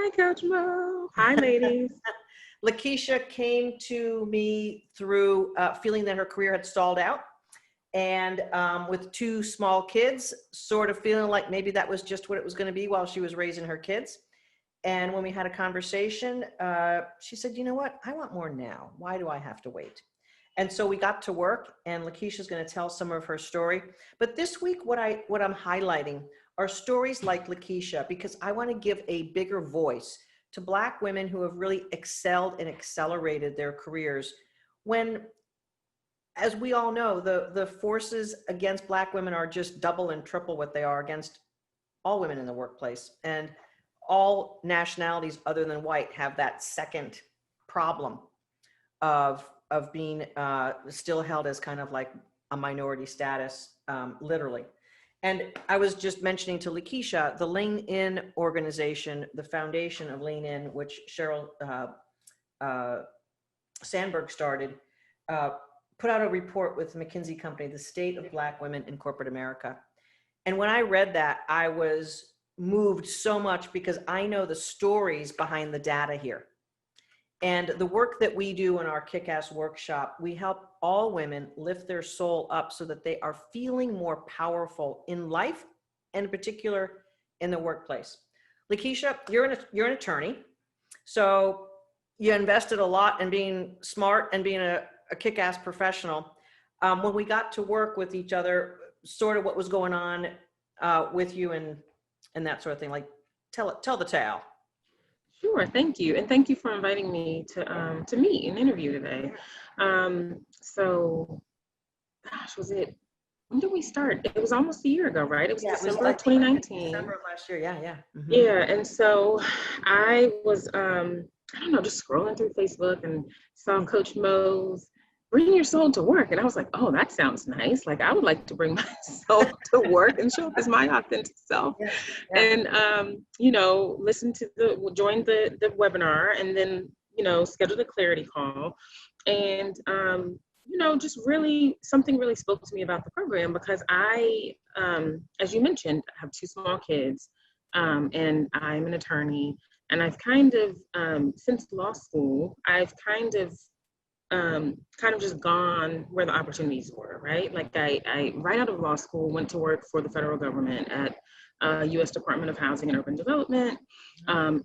Hi, Coach Mo. Hi, ladies. LaKeeshia came to me through feeling that her career had stalled out, and with two small kids, sort of feeling like maybe that was just what it was going to be while she was raising her kids. And when we had a conversation, she said, you know what? I want more now. Why do I have to wait? And so we got to work, and LaKeeshia is going to tell some of her story. But this week, what I'm highlighting are stories like LaKeeshia, because I want to give a bigger voice to Black women who have really excelled and accelerated their careers when, as we all know, the forces against Black women are just double and triple what they are against all women in the workplace. And all nationalities other than white have that second problem of being still held as kind of like a minority status, literally. And I was just mentioning to LaKeeshia, the Lean In organization, the foundation of Lean In, which Sheryl Sandberg started, put out a report with the McKinsey Company, the state of Black women in corporate America. And when I read that, I was moved so much because I know the stories behind the data here. And the work that we do in our Kick-Ass workshop, we help all women lift their soul up so that they are feeling more powerful in life, and in particular in the workplace. LaKeeshia, you're an attorney, so you invested a lot in being smart and being a kick-ass professional. When we got to work with each other, sort of what was going on with you and that sort of thing, like tell the tale. Sure, thank you. And thank you for inviting me to meet and interview today. So, gosh, when did we start? It was almost a year ago, right? It was December of 2019. December of last year, yeah. Mm-hmm. Yeah, and so I was, I don't know, just scrolling through Facebook and saw Coach Mo's Bring Your Soul to Work. And I was like, oh, that sounds nice. Like, I would like to bring my soul to work and show up as my authentic self. Yeah. And, joined the webinar, and then, scheduled a clarity call. And, just really, something really spoke to me about the program, because I, as you mentioned, have two small kids, and I'm an attorney. And I've kind of, since law school, I've kind of just gone where the opportunities were, right? Like I right out of law school, went to work for the federal government at U.S. Department of Housing and Urban Development,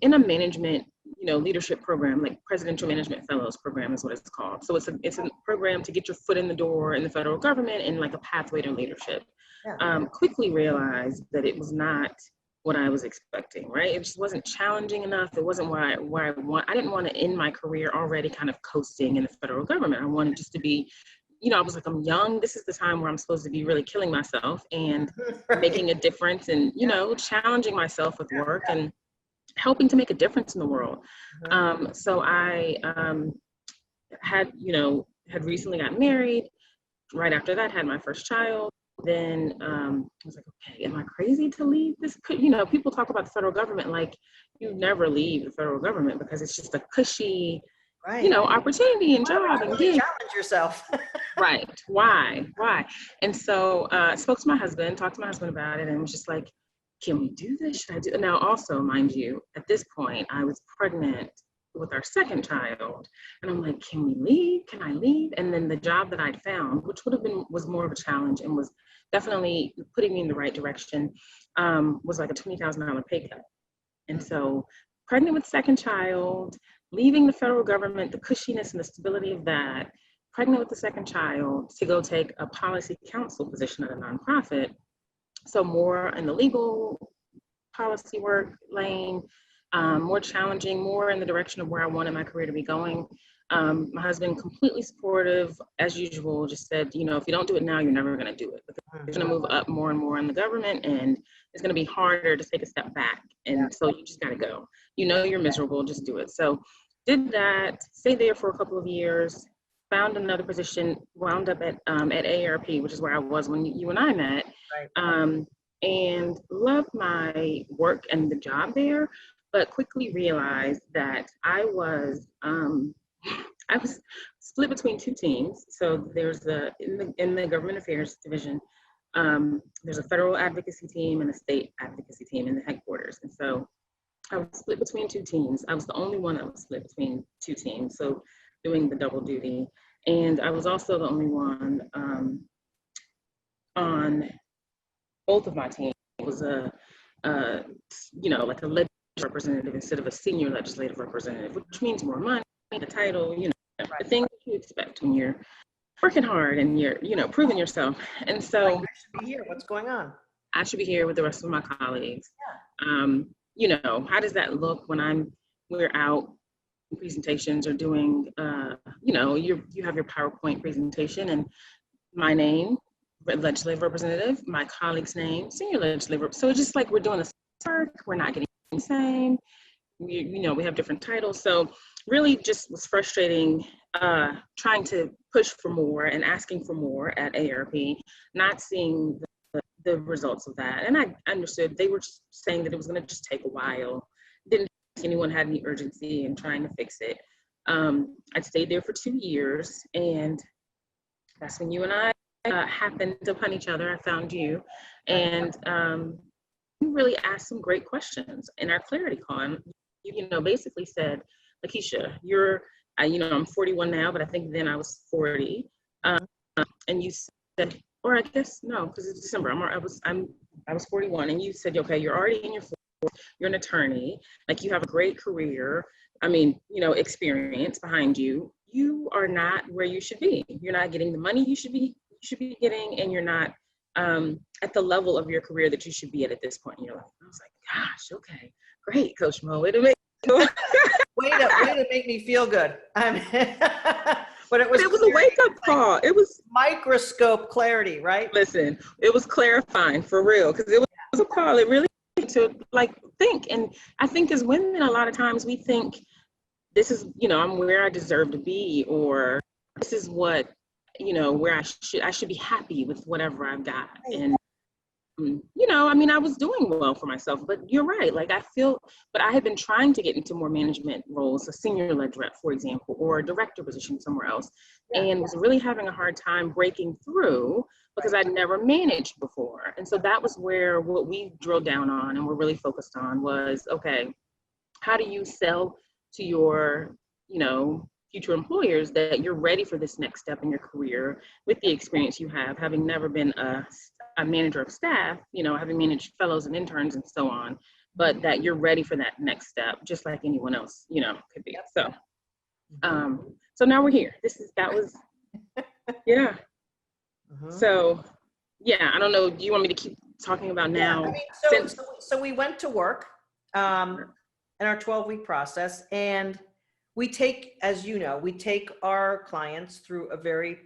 in a management, leadership program, like Presidential Management Fellows program is what it's called. So it's a program to get your foot in the door in the federal government and like a pathway to leadership. Yeah. Quickly realized that it was not what I was expecting, right? It just wasn't challenging enough. It wasn't where I didn't want to end my career already kind of coasting in the federal government. I wanted just to be, I was like, I'm young. This is the time where I'm supposed to be really killing myself and making a difference and, challenging myself with work and helping to make a difference in the world. So I had recently got married. Right after that, had my first child. Then I was like, okay, am I crazy to leave this? People talk about the federal government like you never leave the federal government because it's just a cushy, opportunity and job and gig. Challenge yourself. Right. Why? And so I spoke to my husband, talked to my husband about it, and was just like, can we do this? Should I do it? Now, also, mind you, at this point, I was pregnant with our second child. And I'm like, can we leave? Can I leave? And then the job that I'd found, which was more of a challenge and was definitely putting me in the right direction, was like a $20,000 pay cut. And so pregnant with second child, leaving the federal government, the cushiness and the stability of that, pregnant with the second child to go take a policy counsel position at a nonprofit. So more in the legal policy work lane, more challenging, more in the direction of where I wanted my career to be going. My husband, completely supportive, as usual, just said, if you don't do it now, you're never going to do it. Because you're going to move up more and more in the government, and it's going to be harder to take a step back. And so you just got to go. You're miserable, just do it. So did that, stayed there for a couple of years, found another position, wound up at AARP, which is where I was when you and I met, and loved my work and the job there. But quickly realized that I was split between two teams. So there's in the government affairs division, there's a federal advocacy team and a state advocacy team in the headquarters. And so I was split between two teams. I was the only one that was split between two teams, so doing the double duty. And I was also the only one on both of my teams. It was a like a legislative representative instead of a senior legislative representative, which means more money, the title, the things that you expect when you're working hard and you're, proving yourself. And so I should be here. What's going on? I should be here with the rest of my colleagues. How does that look when we're out presentations or doing, you have your PowerPoint presentation and my name, legislative representative, my colleague's name, senior legislative. So it's just like we're doing the work, we're not getting the same. We have different titles. So really just was frustrating trying to push for more and asking for more at ARP, not seeing the results of that. And I understood they were just saying that it was going to just take a while. Didn't think anyone had any urgency in trying to fix it. I stayed there for 2 years, and that's when you and I happened upon each other. I found you, and you really asked some great questions in our clarity call. And you basically said, LaKeeshia, I'm 41 now, but I think then I was 40. And you said, or I guess no, because it's December. I was 41, and you said, okay, you're already in your 40s. You're an attorney. Like, you have a great career. Experience behind you. You are not where you should be. You're not getting the money you should be getting, and you're not at the level of your career that you should be at this point in your life. I was like, gosh, okay, great, Coach Mo. Way to make me feel good. But it was a wake-up call. It was microscope clarity, right? Listen, it was clarifying for real, because it was a call. It really to think. And I think as women, a lot of times we think this is, I'm where I deserve to be, or this is what, where I should be happy with whatever I've got. And I was doing well for myself, but you're right. But I had been trying to get into more management roles, a senior led rep, for example, or a director position somewhere else, and was really having a hard time breaking through because I'd never managed before. And so that was where what we drilled down on and we're really focused on was, okay, how do you sell to your, future employers that you're ready for this next step in your career with the experience you have, having never been a manager of staff, having managed fellows and interns and so on, but that you're ready for that next step, just like anyone else, could be. So, so now we're here. Yeah. So, yeah, I don't know. Do you want me to keep talking about now? So we went to work in our 12-week process, and we take, as we take our clients through a very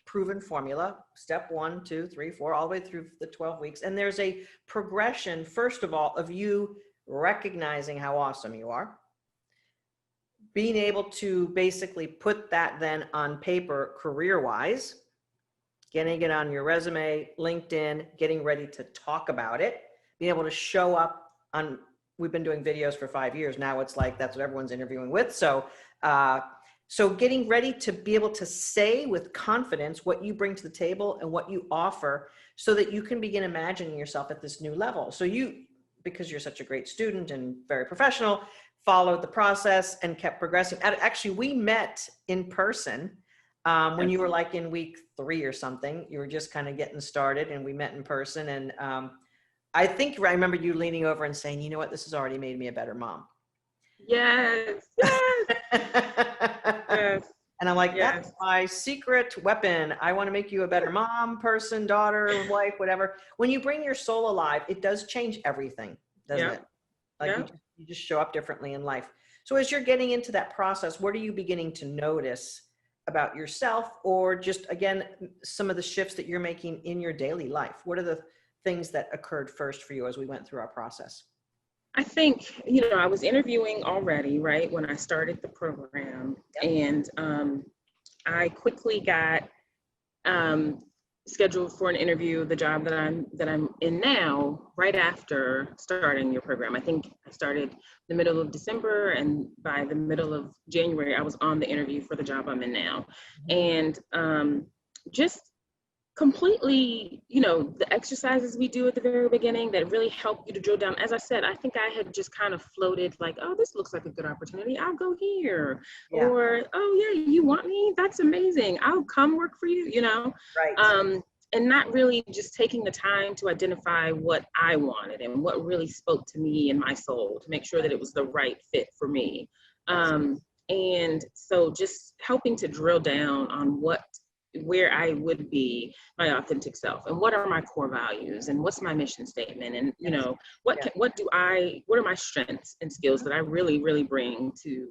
proven formula, step 1, 2, 3, 4, all the way through the 12 weeks. And there's a progression, first of all, of you recognizing how awesome you are, being able to basically put that then on paper career-wise, getting it on your resume, LinkedIn, getting ready to talk about it, being able to show up on, we've been doing videos for 5 years. Now it's like, that's what everyone's interviewing with. So getting ready to be able to say with confidence what you bring to the table and what you offer so that you can begin imagining yourself at this new level. So you, because you're such a great student and very professional, followed the process and kept progressing. Actually, we met in person when you were like in week 3 or something. You were just kind of getting started, and we met in person. And I think I remember you leaning over and saying, you know what, this has already made me a better mom. Yes. Yes. And I'm like, that's my secret weapon. I want to make you a better mom, person, daughter, wife, whatever. When you bring your soul alive, it does change everything, doesn't it? Like you just show up differently in life. So as you're getting into that process, what are you beginning to notice about yourself, or just, again, some of the shifts that you're making in your daily life? What are the things that occurred first for you as we went through our process? I think, I was interviewing already, right, when I started the program. And I quickly got scheduled for an interview, the job that I'm in now, right after starting your program. I think I started in the middle of December, and by the middle of January, I was on the interview for the job I'm in now. And just completely, the exercises we do at the very beginning that really help you to drill down. As I said, I think I had just kind of floated like, oh, this looks like a good opportunity. I'll go here. Yeah. Or, oh yeah, you want me? That's amazing. I'll come work for you, Right. And not really just taking the time to identify what I wanted and what really spoke to me and my soul to make sure that it was the right fit for me. And so just helping to drill down on where I would be my authentic self and what are my core values and what's my mission statement and what are my strengths and skills that I really really bring to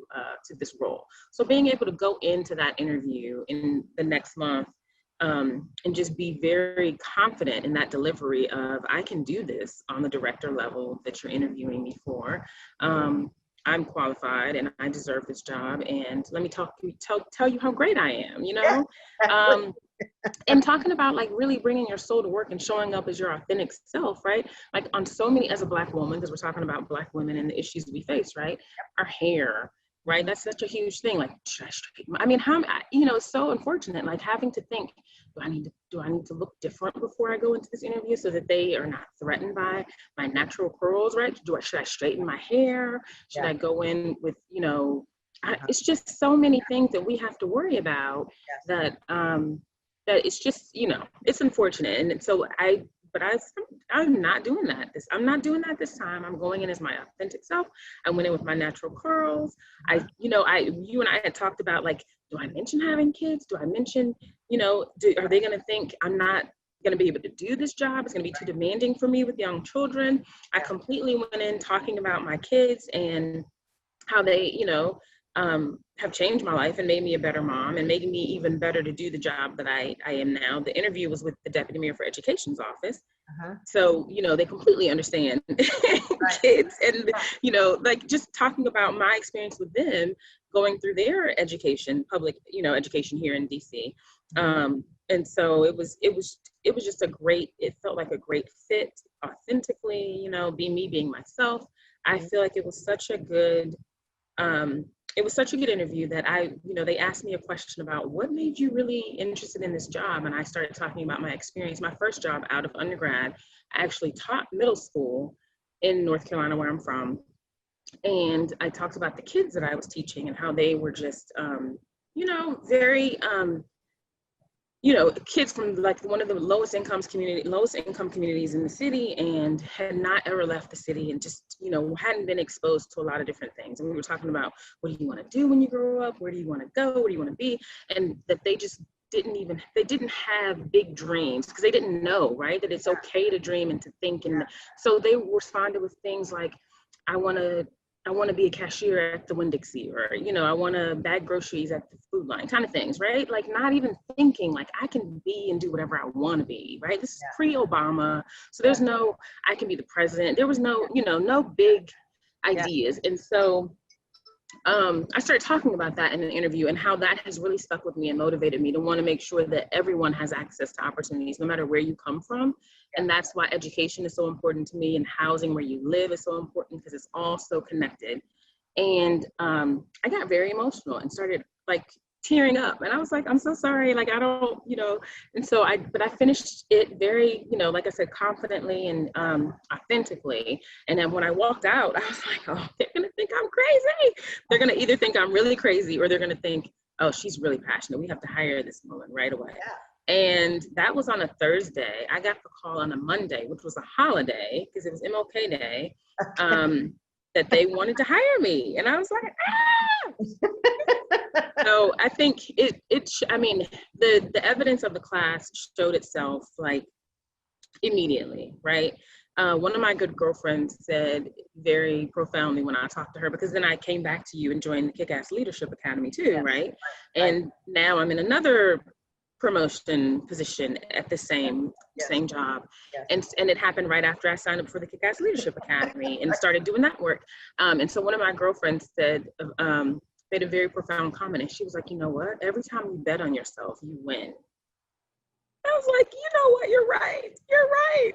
this role. So being able to go into that interview in the next month and just be very confident in that delivery of I can do this on the director level that you're interviewing me for. I'm qualified and I deserve this job. And let me tell you how great I am, and talking about like really bringing your soul to work and showing up as your authentic self, right? Like on so many, as a Black woman, because we're talking about Black women and the issues we face, right? Our hair, right? That's such a huge thing. Like, should I straighten? I mean, it's so unfortunate, like having to think, do I need to look different before I go into this interview so that they are not threatened by my natural curls, right? Should I straighten my hair? Should I go in with, it's just so many things that we have to worry about that it's just, it's unfortunate. And so I'm not doing that. I'm not doing that this time. I'm going in as my authentic self. I went in with my natural curls. You and I had talked about like, do I mention having kids? Do I mention, are they going to think I'm not going to be able to do this job? It's going to be too demanding for me with young children. I completely went in talking about my kids and how they, have changed my life and made me a better mom and made me even better to do the job that I am now. The interview was with the Deputy Mayor for Education's office. So, they completely understand kids and, like just talking about my experience with them going through their education, public, education here in DC. And so it was just it felt like a great fit authentically, being myself. I feel like it was such a good interview that they asked me a question about what made you really interested in this job. And I started talking about my experience. My first job out of undergrad, I actually taught middle school in North Carolina, where I'm from. And I talked about the kids that I was teaching and how they were just, very, kids from like one of the lowest income communities in the city and had not ever left the city and just, hadn't been exposed to a lot of different things. And we were talking about, what do you want to do when you grow up? Where do you want to go? Where do you want to be? And that they just they didn't have big dreams because they didn't know, right? That it's okay to dream and to think. And so they responded with things like, I want to be a cashier at the Winn-Dixie, or, I want to bag groceries at the food line, kind of things, right? Like not even thinking like I can be and do whatever I want to be, right? This is pre-Obama. So there's no, I can be the president. There was no, no big ideas. And so I started talking about that in an interview and how that has really stuck with me and motivated me to want to make sure that everyone has access to opportunities, no matter where you come from. And that's why education is so important to me, and housing where you live is so important because it's all so connected. And I got very emotional and started like tearing up. And I was like, I'm so sorry. Like, I don't, and so I finished it very, like I said, confidently and authentically. And then when I walked out, I was like, oh, they're going to think I'm crazy. They're going to either think I'm really crazy or they're going to think, oh, she's really passionate. We have to hire this woman right away. And that was on a Thursday. I got the call on a Monday, which was a holiday because it was MLK Day, that they wanted to hire me. And I was like, ah! So I think the evidence of the class showed itself like immediately, right? One of my good girlfriends said very profoundly when I talked to her, because then I came back to you and joined the Kick-Ass Leadership Academy too, right? And now I'm in another promotion position at the same job. And it happened right after I signed up for the Kick-Ass Leadership Academy and started doing that work. And so one of my girlfriends said, made a very profound comment, and she was like, you know what? Every time you bet on yourself, you win. I was like, you know what? You're right. You're right.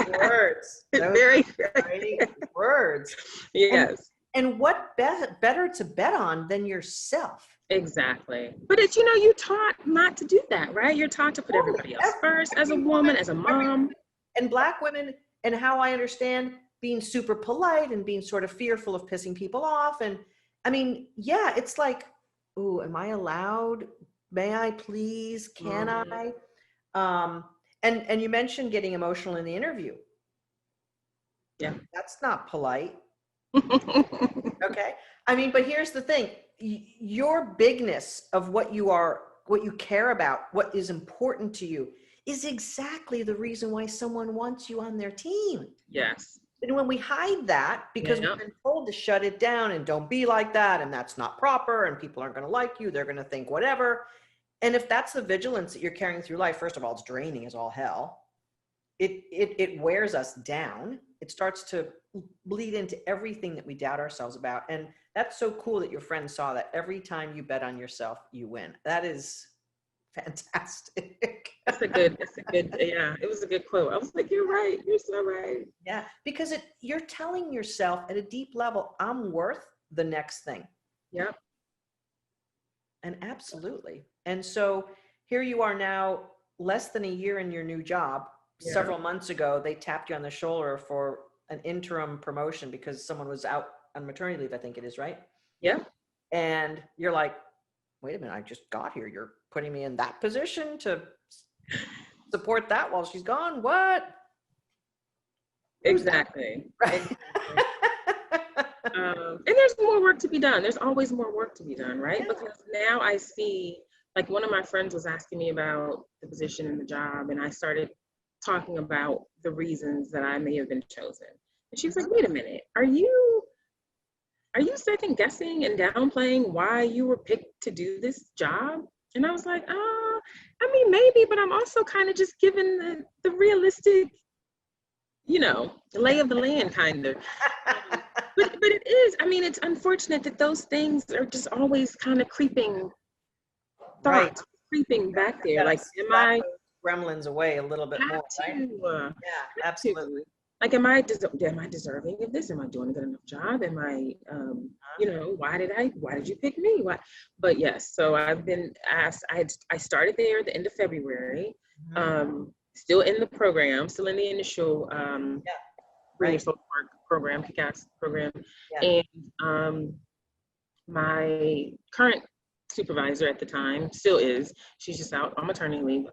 Great words. Very great words. Yes. And what better to bet on than yourself? Exactly. But it's, you're taught not to do that, right? You're taught to put everybody else first as a woman, as a mom. And Black women, and how I understand being super polite and being sort of fearful of pissing people off. And I mean, yeah, it's like, ooh, am I allowed? May I please? Can I? And you mentioned getting emotional in the interview. Yeah. That's not polite. Okay. I mean, but here's the thing. Your bigness of what you are, what you care about, what is important to you is exactly the reason why someone wants you on their team. Yes. And when we hide that, because we've been told to shut it down and don't be like that, and that's not proper, and people aren't going to like you, they're going to think whatever. And if that's the vigilance that you're carrying through life, first of all, it's draining as all hell. It wears us down. It starts to bleed into everything that we doubt ourselves about. And that's so cool that your friend saw that every time you bet on yourself, you win. That is fantastic. Yeah, it was a good quote. I was like, you're right. You're so right. Yeah, because you're telling yourself at a deep level, I'm worth the next thing. Yep. And absolutely. And so here you are now, less than a year in your new job. Yeah. Several months ago, they tapped you on the shoulder for an interim promotion because someone was out on maternity leave, I think it is, right? Yeah. And you're like, wait a minute, I just got here. You're putting me in that position to support that while she's gone? What? Exactly. Right. And there's more work to be done. There's always more work to be done, right? Yeah. Because now I see, like, one of my friends was asking me about the position and the job, and I started talking about the reasons that I may have been chosen. And she was like, wait a minute, are you second guessing and downplaying why you were picked to do this job? And I was like, I mean, maybe, but I'm also kind of just giving the realistic, lay of the land, kind of. But it is, I mean, it's unfortunate that those things are just always kind of creeping thoughts, creeping back there. Like, am I gremlins away a little bit more, right? Yeah, absolutely. Like, am I deserving of this? Am I doing a good enough job? Am I, why did you pick me? Why? But yes, so I've been asked, I started there at the end of February, still in the program, still in the initial, social work program, KICAS program. Yeah. And my current supervisor at the time still is, she's just out on maternity leave.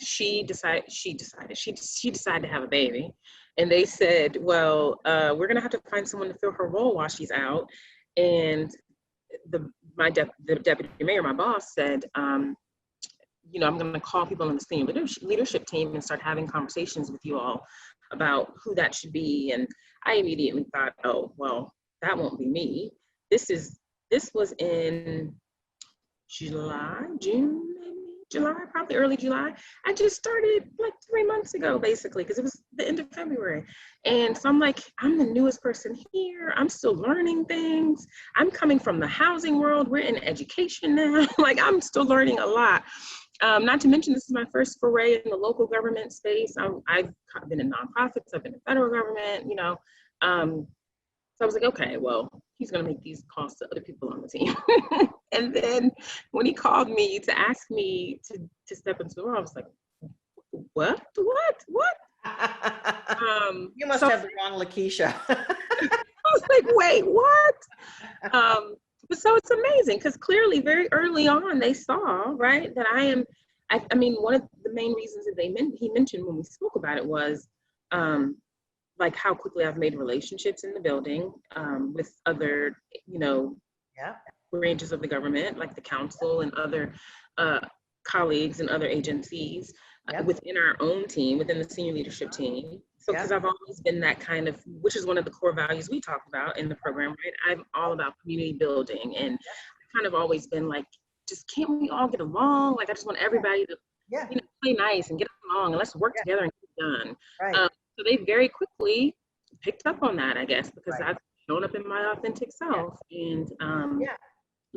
She decided to have a baby, and they said, well, we're gonna have to find someone to fill her role while she's out. And the deputy mayor, my boss, said, I'm gonna call people on the senior leadership team and start having conversations with you all about who that should be. And I immediately thought, oh, well, that won't be me. This was in June, probably early July. I just started like 3 months ago, basically, because it was the end of February. And so I'm like, I'm the newest person here. I'm still learning things. I'm coming from the housing world. We're in education now. Like, I'm still learning a lot. Not to mention, this is my first foray in the local government space. I've been in nonprofits, I've been in federal government, so I was like, okay, well, he's gonna make these calls to other people on the team. And then when he called me to ask me to step into the role, I was like, what? You must have the wrong LaKeeshia. I was like, wait, what? But so it's amazing, because clearly very early on they saw, right, that I mean, one of the main reasons that he mentioned when we spoke about it was like how quickly I've made relationships in the building with other, branches of the government, like the council and other colleagues and other agencies within our own team, within the senior leadership team. So, because I've always been that kind of, which is one of the core values we talked about in the program, right? I'm all about community building, and I've kind of always been like, just can't we all get along? Like, I just want everybody to, play nice and get along, and let's work together and get it done. Right. So they very quickly picked up on that, I guess, because I've shown up in my authentic self, and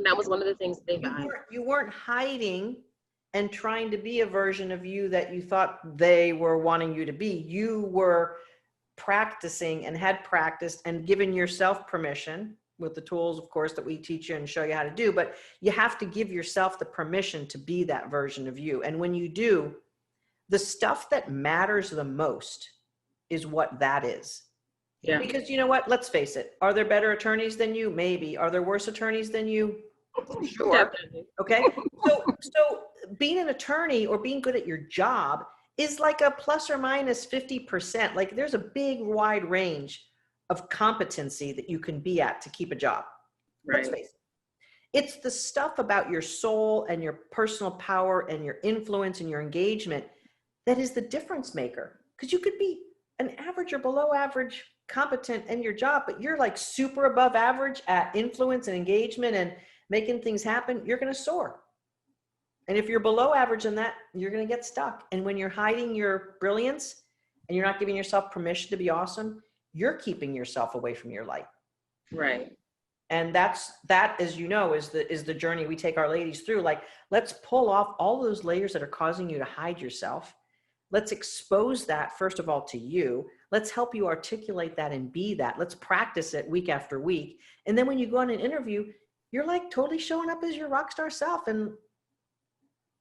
that was one of the things they valued. You weren't hiding and trying to be a version of you that you thought they were wanting you to be. You were practicing and had practiced and given yourself permission with the tools, of course, that we teach you and show you how to do, but you have to give yourself the permission to be that version of you. And when you do, the stuff that matters the most is what that is. Yeah. Because you know what? Let's face it. Are there better attorneys than you? Maybe. Are there worse attorneys than you? Sure. Definitely. Okay. So being an attorney or being good at your job is like a plus or minus 50%. Like there's a big wide range of competency that you can be at to keep a job. Right. Let's face it. It's the stuff about your soul and your personal power and your influence and your engagement that is the difference maker. Because you could be an average or below average competent in your job, but you're like super above average at influence and engagement and making things happen, you're going to soar. And if you're below average in that, you're going to get stuck. And when you're hiding your brilliance and you're not giving yourself permission to be awesome, you're keeping yourself away from your light. Right. And that, as you know, is the journey we take our ladies through. Like, let's pull off all those layers that are causing you to hide yourself. Let's expose that, first of all, to you. Let's help you articulate that and be that. Let's practice it week after week. And then when you go on an interview, you're like totally showing up as your rock star self and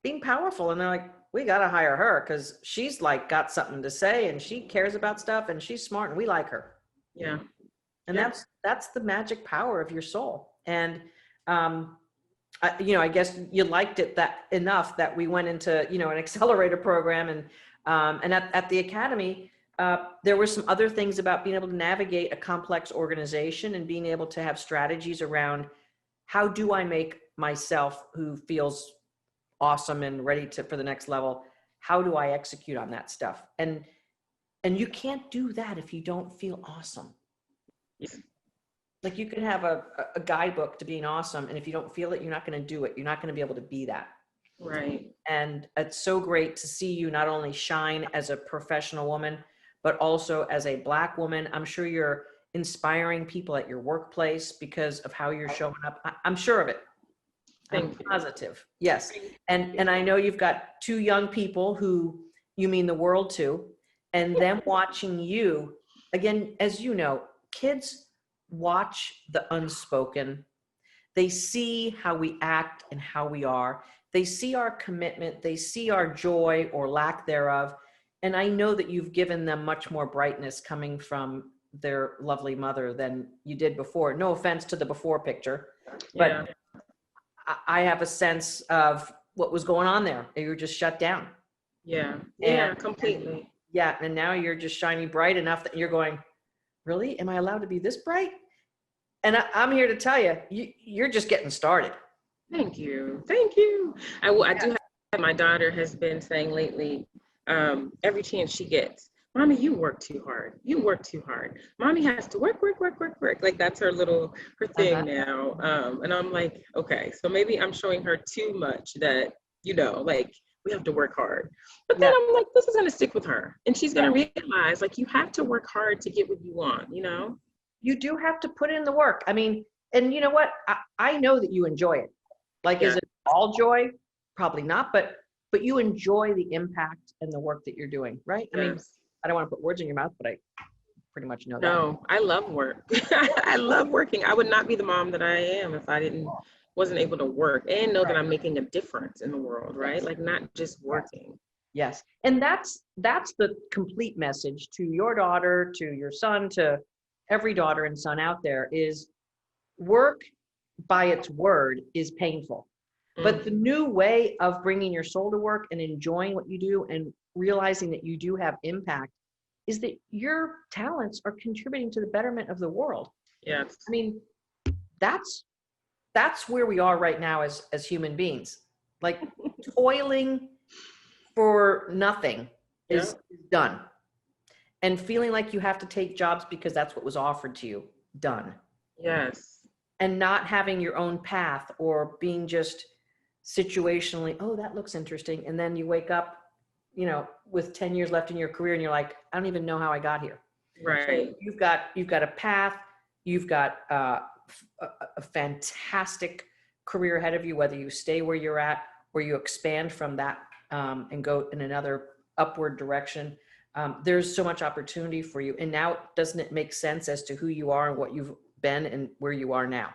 being powerful. And they're like, we got to hire her because she's like got something to say and she cares about stuff and she's smart and we like her. Yeah. And that's the magic power of your soul. And, I guess you liked it that enough that we went into, an accelerator program and at the Academy, there were some other things about being able to navigate a complex organization and being able to have strategies around how do I make myself who feels awesome and ready for the next level, how do I execute on that stuff? And you can't do that if you don't feel awesome. Yes. Like you can have a guidebook to being awesome, and if you don't feel it, you're not going to do it. You're not going to be able to be that. Right. And it's so great to see you not only shine as a professional woman, but also as a Black woman. I'm sure you're inspiring people at your workplace because of how you're showing up. I'm sure of it. I'm positive. Yes. And I know you've got 2 young people who you mean the world to, and them watching you, again, as you know, kids watch the unspoken. They see how we act and how we are. They see our commitment. They see our joy or lack thereof. And I know that you've given them much more brightness coming from their lovely mother than you did before. No offense to the before picture, but yeah. I have a sense of what was going on there. You were just shut down. Yeah. Yeah, completely. And now you're just shining bright enough that you're going, really? Am I allowed to be this bright? And I'm here to tell you, you're just getting started. Thank you. Thank you. I do have, my daughter has been saying lately, every chance she gets, Mommy, you work too hard. You work too hard. Mommy has to work. Like that's her thing now. And I'm like, okay, so maybe I'm showing her too much that, like we have to work hard. But then I'm like, this is going to stick with her. And she's going to realize like, you have to work hard to get what you want, You do have to put in the work. I mean, and you know what? I know that you enjoy it. Like, is it all joy? Probably not, but you enjoy the impact and the work that you're doing, right? I mean, I don't want to put words in your mouth, but I pretty much know that. No, I love work. I love working. I would not be the mom that I am if I wasn't able to work and know that I'm making a difference in the world, right? Like not just working. Yes. And that's the complete message to your daughter, to your son, to every daughter and son out there is work by its word is painful. But the new way of bringing your soul to work and enjoying what you do and realizing that you do have impact is that your talents are contributing to the betterment of the world. Yes. I mean, that's where we are right now as human beings. Like toiling for nothing is done. And feeling like you have to take jobs because that's what was offered to you, done. Yes. And not having your own path or being just situationally, oh, that looks interesting. And then you wake up, with 10 years left in your career and you're like, I don't even know how I got here. Right. So you've got a path, you've got a fantastic career ahead of you, whether you stay where you're at or you expand from that and go in another upward direction. There's so much opportunity for you. And now doesn't it make sense as to who you are and what you've been and where you are now.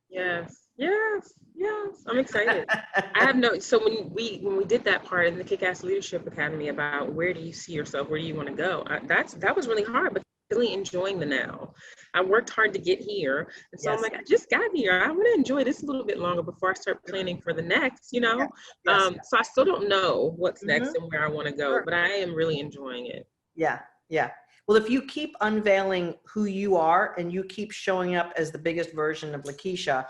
Yes, yes, yes. I'm excited. I have no, so when we did that part in the Kick-Ass Leadership Academy about where do you see yourself, where do you want to go? That was really hard, but really enjoying the now. I worked hard to get here. And so I'm Yes. like, I just got here. I want to enjoy this a little bit longer before I start planning for the next, you know? Yes. So I still don't know what's next Mhm. and where I want to go, Sure. but I am really enjoying it. Yeah. Yeah. Well, if you keep unveiling who you are and you keep showing up as the biggest version of LaKeeshia,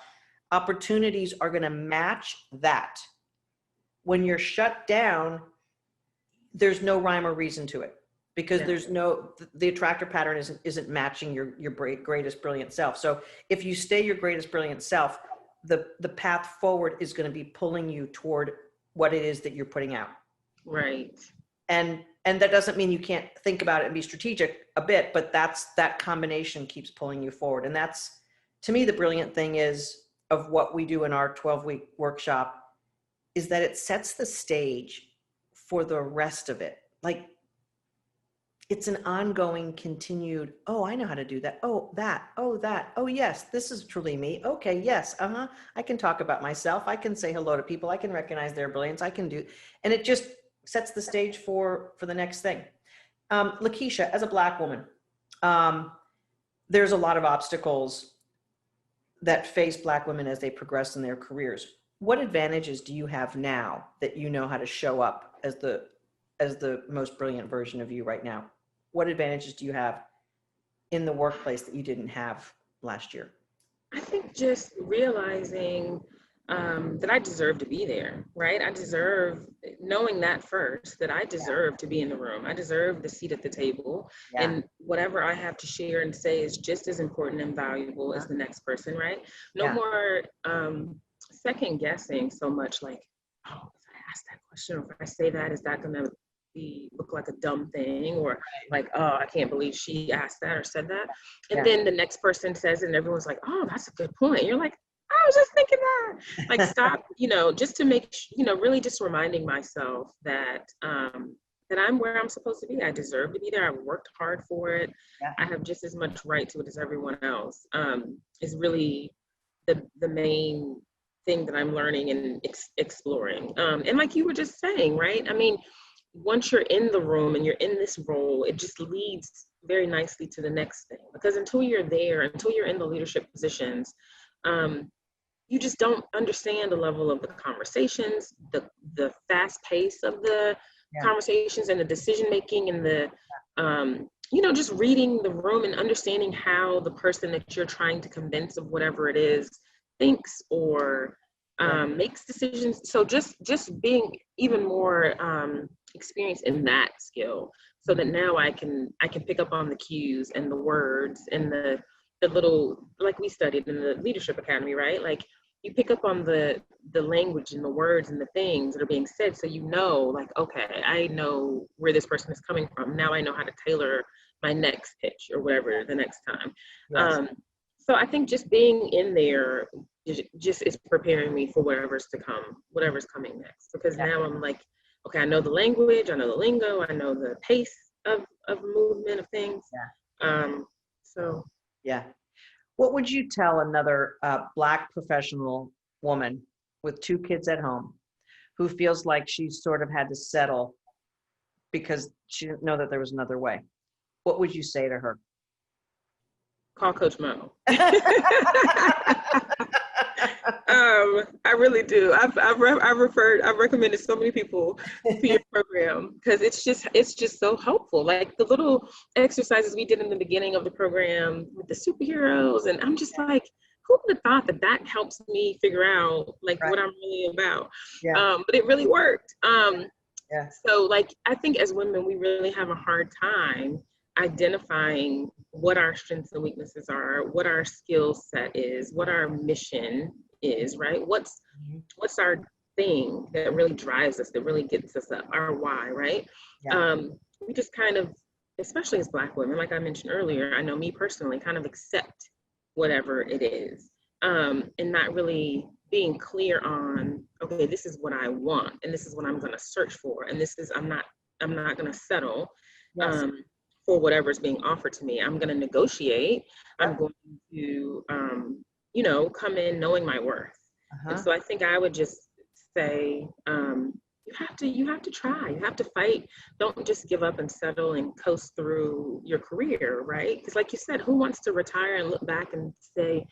opportunities are going to match that. When you're shut down, there's no rhyme or reason to it, because Yeah. there's no, the attractor pattern isn't matching your greatest brilliant self. So if you stay your greatest brilliant self, the path forward is going to be pulling you toward what it is that you're putting out. Right. And that doesn't mean you can't think about it and be strategic a bit, but that combination keeps pulling you forward. And that's, to me, the brilliant thing is of what we do in our 12-week workshop is that it sets the stage for the rest of it. Like, it's an ongoing, continued, oh, I know how to do that. Oh, that. Oh, that. Oh, yes, this is truly me. Okay, yes. I can talk about myself. I can say hello to people. I can recognize their brilliance. I can do, and it just sets the stage for the next thing. LaKeeshia, as a Black woman, there's a lot of obstacles that face Black women as they progress in their careers. What advantages do you have now that you know how to show up as the most brilliant version of you right now? What advantages do you have in the workplace that you didn't have last year? I think just realizing that I deserve to be there, right? I deserve knowing that first, that I deserve to be in the room. I deserve the seat at the table. Yeah. And whatever I have to share and say is just as important and valuable as the next person, right? No Yeah. more second guessing so much like, oh, if I ask that question, or if I say that, is that going to look like a dumb thing, or like, oh, I can't believe she asked that or said that. And then the next person says it and everyone's like, oh, that's a good point. You're like, I was just thinking that. Like, stop, just to make, really just reminding myself that that I'm where I'm supposed to be. I deserve to be there. I've worked hard for it. Yeah. I have just as much right to it as everyone else. Is really the main thing that I'm learning and exploring. And like you were just saying, right? I mean, once you're in the room and you're in this role, it just leads very nicely to the next thing. Because until you're there, until you're in the leadership positions, you just don't understand the level of the conversations, the fast pace of the conversations and the decision making and the, just reading the room and understanding how the person that you're trying to convince of whatever it is thinks or makes decisions. So just being even more experienced in that skill, so that now I can pick up on the cues and the words and the little, like we studied in the leadership academy, right? Like, you pick up on the language and the words and the things that are being said, so like, okay, I know where this person is coming from. Now I know how to tailor my next pitch or whatever the next time. Yes. So I think just being in there just is preparing me for whatever's to come, whatever's coming next. Because now I'm like, okay, I know the language, I know the lingo, I know the pace of movement of things. So Yeah. What would you tell another Black professional woman with 2 kids at home who feels like she's sort of had to settle because she didn't know that there was another way? What would you say to her? call Coach Mo. I really do. I've recommended so many people to your program because it's just so helpful. Like the little exercises we did in the beginning of the program with the superheroes, and I'm just like, who would have thought that helps me figure out like what I'm really about? But it really worked. So like, I think as women, we really have a hard time identifying what our strengths and weaknesses are, what our skill set is, what our mission is, right? What's our thing that really drives us, that really gets us up, our why, right? We just kind of, especially as Black women, like I mentioned earlier, I know me personally, kind of accept whatever it is, and not really being clear on, okay, this is what I want, and this is what I'm going to search for, and this is, I'm not going to settle for whatever's being offered to me. I'm going to negotiate. I'm Yep. going to, come in knowing my worth. And Uh-huh. so I think I would just say, you have to try, you have to fight. Don't just give up and settle and coast through your career, right? Because like you said, who wants to retire and look back and say,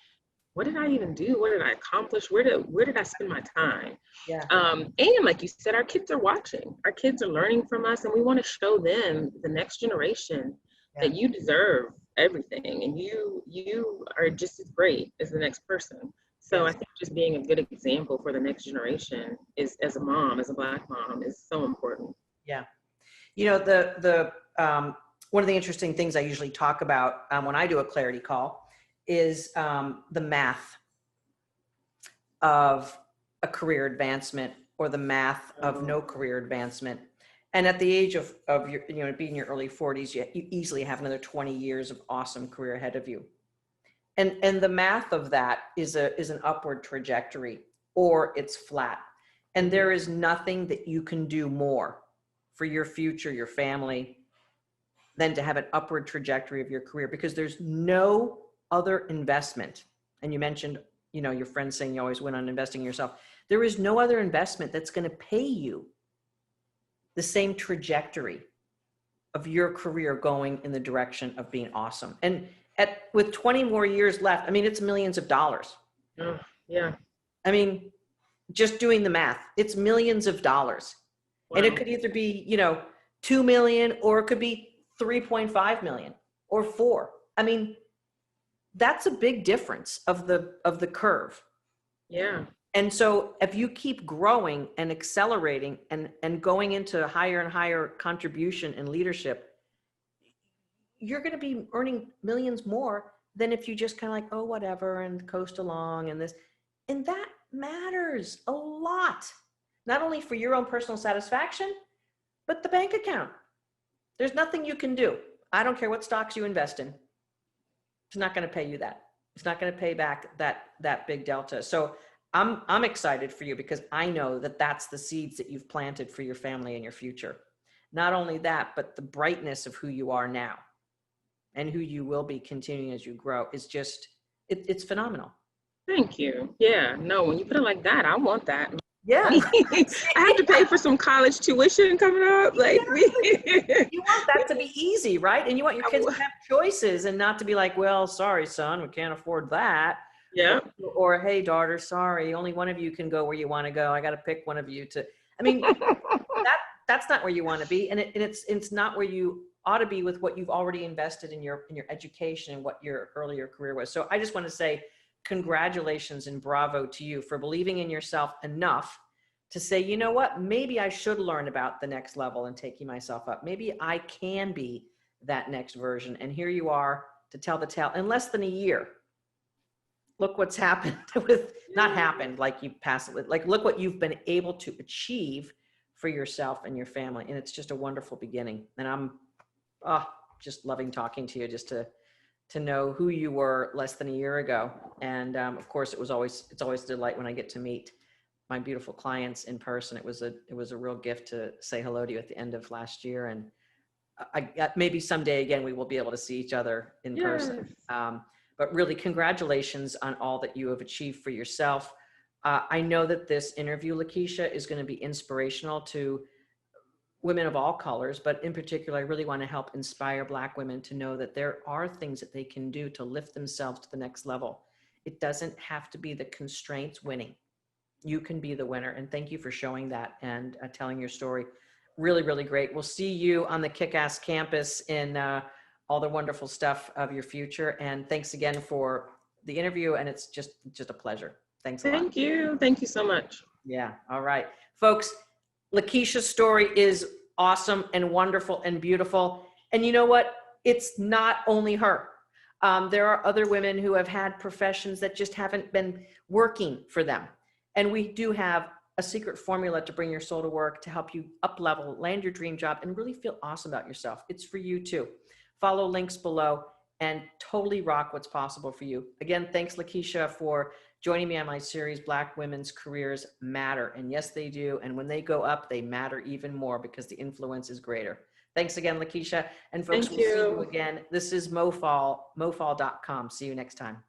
what did I even do? What did I accomplish? Where did I spend my time? Yeah. And like you said, our kids are watching. Our kids are learning from us, and we want to show them, the next generation, Yeah. that you deserve everything, and you are just as great as the next person. So I Yes. think just being a good example for the next generation is, as a mom, as a Black mom, is so important. Yeah. You know, one of the interesting things I usually talk about when I do a clarity call is the math of a career advancement or the math of no career advancement. And at the age of your, being in your early 40s, you easily have another 20 years of awesome career ahead of you. And the math of that is an upward trajectory, or it's flat. And there is nothing that you can do more for your future, your family, than to have an upward trajectory of your career, because there's no other investment. And you mentioned, your friends saying you always win on investing in yourself. There is no other investment that's going to pay you the same trajectory of your career going in the direction of being awesome. And with 20 more years left, I mean, it's millions of dollars. Oh, yeah. I mean, just doing the math, it's millions of dollars. And it Wow. could either be, 2 million, or it could be 3.5 million or 4. I mean, that's a big difference of the curve. Yeah. And so if you keep growing and accelerating and going into higher and higher contribution and leadership, you're going to be earning millions more than if you just kind of like, oh, whatever, and coast along and this. And that matters a lot, not only for your own personal satisfaction, but the bank account. There's nothing you can do. I don't care what stocks you invest in. It's not going to pay you that. It's not going to pay back that big delta. So I'm excited for you, because I know that that's the seeds that you've planted for your family and your future. Not only that, but the brightness of who you are now and who you will be continuing as you grow is just, it's phenomenal. Thank you. Yeah. No, when you put it like that, I want that. Yeah. I have to pay for some college tuition coming up. Like You want that to be easy, right? And you want your kids to have choices and not to be like, well, sorry, son, we can't afford that. Yeah. Or hey, daughter, sorry, only one of you can go where you want to go. I got to pick one of you to, I mean, that's not where you want to be. And it's not where you ought to be with what you've already invested in your education and what your earlier career was. So I just want to say congratulations and bravo to you for believing in yourself enough to say, you know what, maybe I should learn about the next level and taking myself up. Maybe I can be that next version. And here you are to tell the tale in less than a year. Look what's happened with, not happened like you pass it with, like, look what you've been able to achieve for yourself and your family. And it's just a wonderful beginning. And I'm just loving talking to you, just to know who you were less than a year ago. And of course, it's always a delight when I get to meet my beautiful clients in person. It was a real gift to say hello to you at the end of last year. And maybe someday again, we will be able to see each other in person. But really, congratulations on all that you have achieved for yourself. I know that this interview, LaKeeshia, is going to be inspirational to women of all colors, but in particular, I really want to help inspire Black women to know that there are things that they can do to lift themselves to the next level. It doesn't have to be the constraints winning. You can be the winner. And thank you for showing that and telling your story. Really, really great. We'll see you on the Kick-Ass campus in all the wonderful stuff of your future. And thanks again for the interview. And it's just a pleasure. Thanks a lot. Thank you. Thank you so much. Yeah. All right. Folks, LaKeeshia's story is awesome and wonderful and beautiful. And you know what? It's not only her. There are other women who have had professions that just haven't been working for them. And we do have a secret formula to bring your soul to work, to help you up level, land your dream job, and really feel awesome about yourself. It's for you too. Follow links below and totally rock what's possible for you. Again, thanks LaKeeshia for joining me on my series, Black Women's Careers Matter. And yes, they do. And when they go up, they matter even more because the influence is greater. Thanks again, LaKeeshia. And folks, Thank we'll see you. you again. This is MoFall, mofall.com. See you next time.